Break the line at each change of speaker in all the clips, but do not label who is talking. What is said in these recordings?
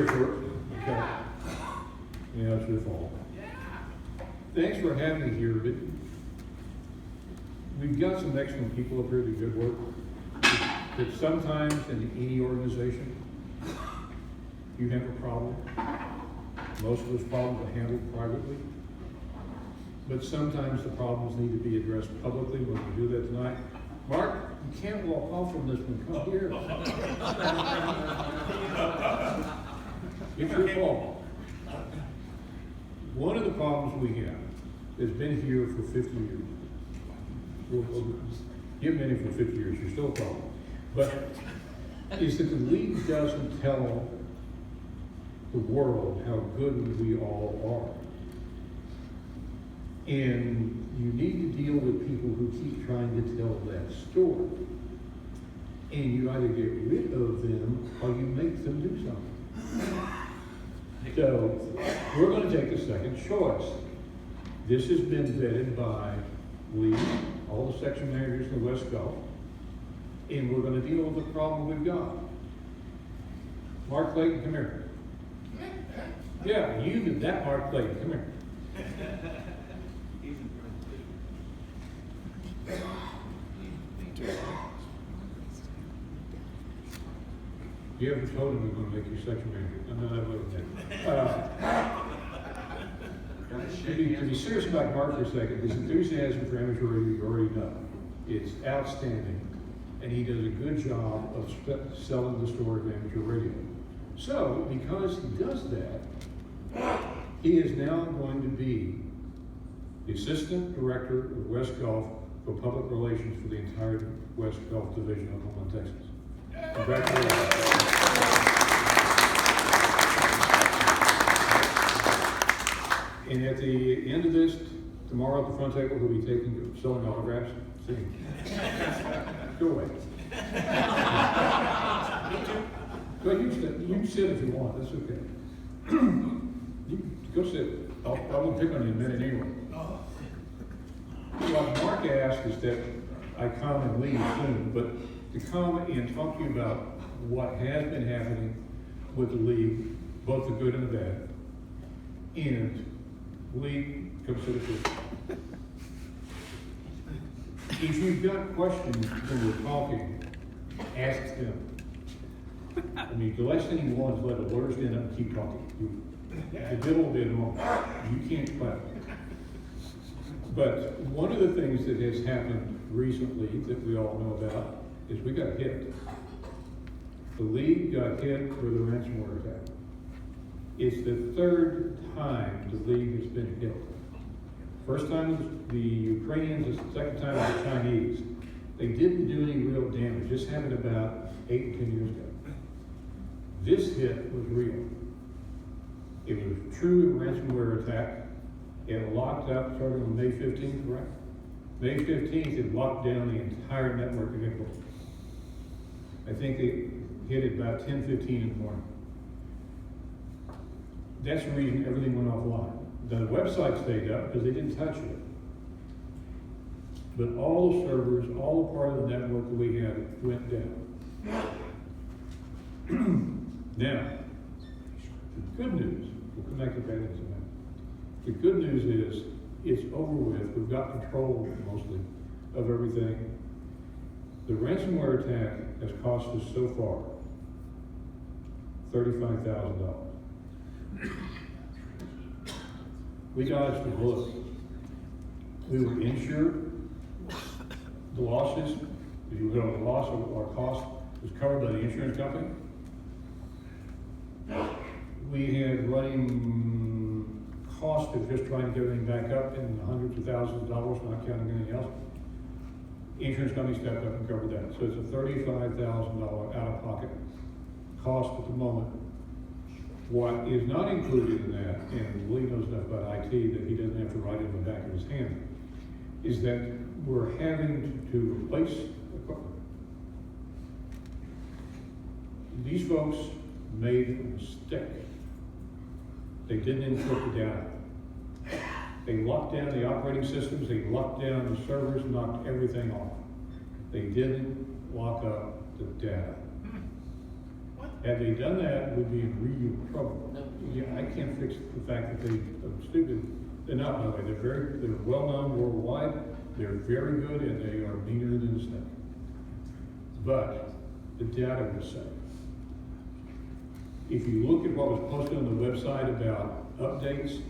here for it. Okay. Yeah, it's your fault. Thanks for having me here, but we've got some excellent people up here that do good work. But sometimes in any organization, you have a problem. Most of those problems are handled privately. But sometimes the problems need to be addressed publicly. When we do that tonight, Mark, you can't walk off from this one. Come here. It's your fault. One of the problems we have has been here for 50 years. You've been here for 50 years, you're still a problem. But is that the league doesn't tell the world how good we all are. And you need to deal with people who keep trying to tell that story. And you either get rid of them or you make them do something. So we're going to take the second choice. This has been vetted by Lee, all the section managers in the West Gulf, and we're going to deal with the problem we've got. Mark Clayton, come here. Yeah, you did that, Mark Clayton, come here. You haven't told him we're going to make you section manager. No, that wasn't it. To be serious about Mark for a second, his enthusiasm for amateur radio, you already know. It's outstanding. And he does a good job of selling the story of amateur radio. So, because he does that, he is now going to be the Assistant Director of West Gulf for Public Relations for the entire West Gulf Division of Oklahoma, Texas. Congratulations. And at the end of this, tomorrow at the front table, we'll be selling autographs. See? Go away. Go, you sit if you want, that's okay. You go sit. I won't pick on you in a minute anyway. What Mark asked is that I come and leave soon, but to come and talk to you about what has been happening with the league, both the good and the bad, and Lee, come sit at this. If you've got questions when we're talking, ask them. I mean, the last thing you want is let the lawyers stand up and keep talking. The middle will be wrong. You can't clap. But one of the things that has happened recently that we all know about is we got hit. The league got hit with a ransomware attack. It's the third time the league has been hit. First time was the Ukrainians, the second time was the Chinese. They didn't do any real damage. This happened about 8 or 10 years ago. This hit was real. It was a true ransomware attack. It locked up starting on May 15th, correct? May 15th, it locked down the entire network of Italy. I think they hit it about 10:15 in the morning. That's the reason everything went offline. The website stayed up because they didn't touch it. But all the servers, all the part of the network that we had went down. Now, the good news, we'll come back to that in a minute. The good news is, it's over with. We've got control, mostly, of everything. The ransomware attack has cost us so far $35,000. We dodged the bullet. We were insured. The losses, if you look at the loss or cost, was covered by the insurance company. We had running cost of just trying to get everything back up in the hundreds of thousands of dollars, not counting anything else. Insurance company stepped up and covered that. So it's a $35,000 out-of-pocket cost at the moment. What is not included in that, and Lee knows enough about IT that he doesn't have to write it in the back of his hand, is that we're having to replace equipment. These folks made a mistake. They didn't encrypt the data. They locked down the operating systems, they locked down the servers, knocked everything off. They didn't lock up the data. Had they done that, we'd be in real trouble. Yeah, I can't fix the fact that they are stupid. They're not, by the way. They're well known worldwide. They're very good, and they are meaner than a snake. But the data was safe. If you look at what was posted on the website about updates,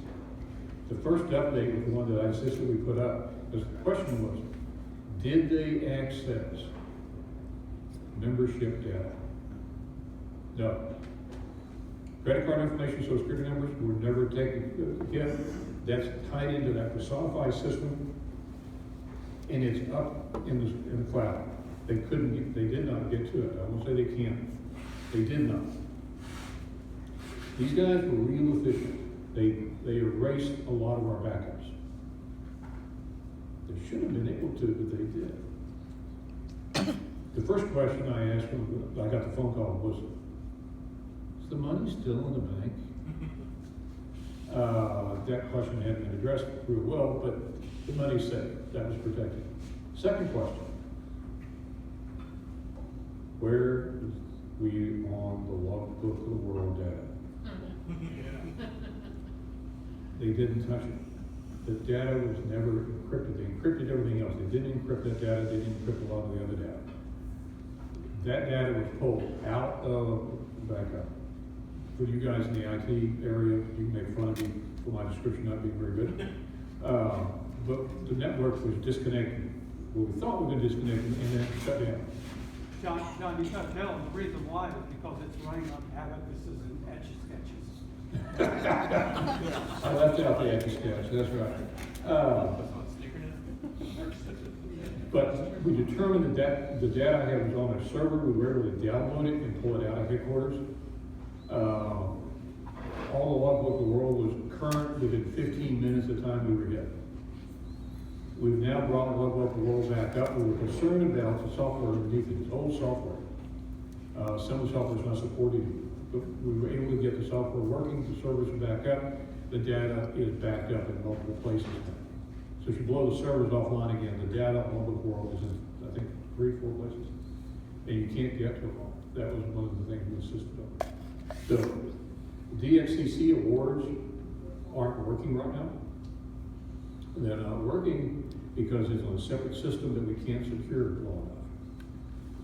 the first update was the one that I insisted we put up. Because the question was, did they access membership data? No. Credit card information, social security numbers were never taken again. That's tied into that personified system, and it's up in the cloud. They did not get to it. I won't say they can't. They did not. These guys were real efficient. They erased a lot of our backups. They should have been able to, but they did. The first question I asked when I got the phone call was, is the money still in the bank? That question hadn't been addressed real well, but the money's safe. That was protected. Second question, where is we on the logbook of the world data? They didn't touch it. The data was never encrypted. They encrypted everything else. They didn't encrypt that data. They didn't encrypt a lot of the other data. That data was pulled out of backup. For you guys in the IT area, you can make fun of me for my description not being very good. But the network was disconnected. Well, we thought we were going to disconnect and then shut down.
John, you got to tell them the reason why is because it's running on abacuses and etch-a-sketches.
I left out the etch-a-sketch, that's right. But we determined that the data I had was on a server. We were able to download it and pull it out of headquarters. All the logbook of the world was current within 15 minutes of the time we were hit. We've now brought the logbook of the world back up. We were concerned about the software underneath it. It's old software. Some of the software is not supported, but we were able to get the software working. The servers are back up. The data is backed up in multiple places now. So if you blow the servers offline again, the data on the world is in, I think, 3-4 places. And you can't get to them all. That was one of the things we insisted on. So, DXCC awards aren't working right now. They're not working because it's on a separate system that we can't secure well enough.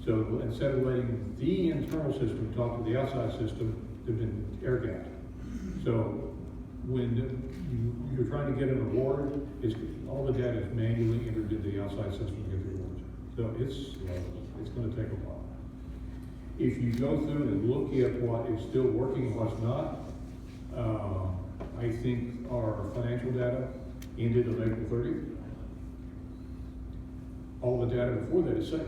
So instead of letting the internal system talk to the outside system, they've been air gapped. So when you're trying to get an award, all the data is manually entered into the outside system to get the awards. So it's going to take a while. If you go through and look at what is still working and what's not, I think our financial data ended on April 30th. All the data before that is safe.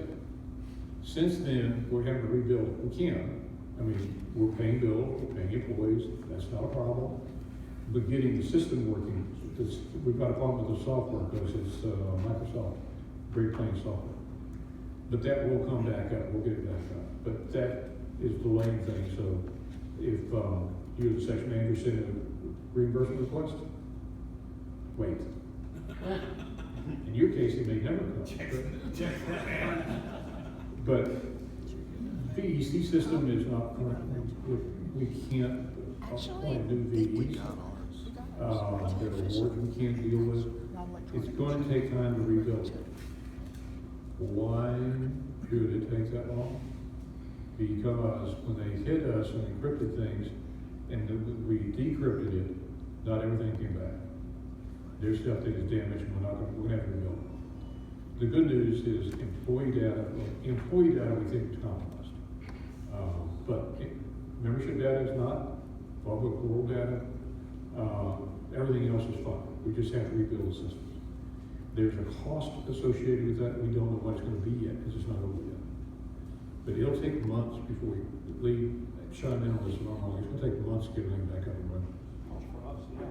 Since then, we're having to rebuild. We can. I mean, we're paying bills, we're paying employees, that's not a problem. But getting the system working, we've got a problem with the software because it's Microsoft Great Plains software. But that will come back up, we'll get it back up. But that is delaying things, so if you as a section manager send a reimbursement request, wait. In your case, it may never come. But VEC system is not current. We can't appoint new VEs. There are awards we can't deal with. It's going to take time to rebuild. Why did it take that long? Because when they hit us and encrypted things and we decrypted it, not everything came back. There's stuff that is damaged and we're going to have to rebuild it. The good news is employee data we think is compromised. But membership data is not, public world data, everything else is fine. We just have to rebuild the systems. There's a cost associated with that. We don't know what it's going to be yet because it's not over yet. But it'll take months before we leave, chime in on this one. It's going to take months to get everything back up and running.
For us, yeah.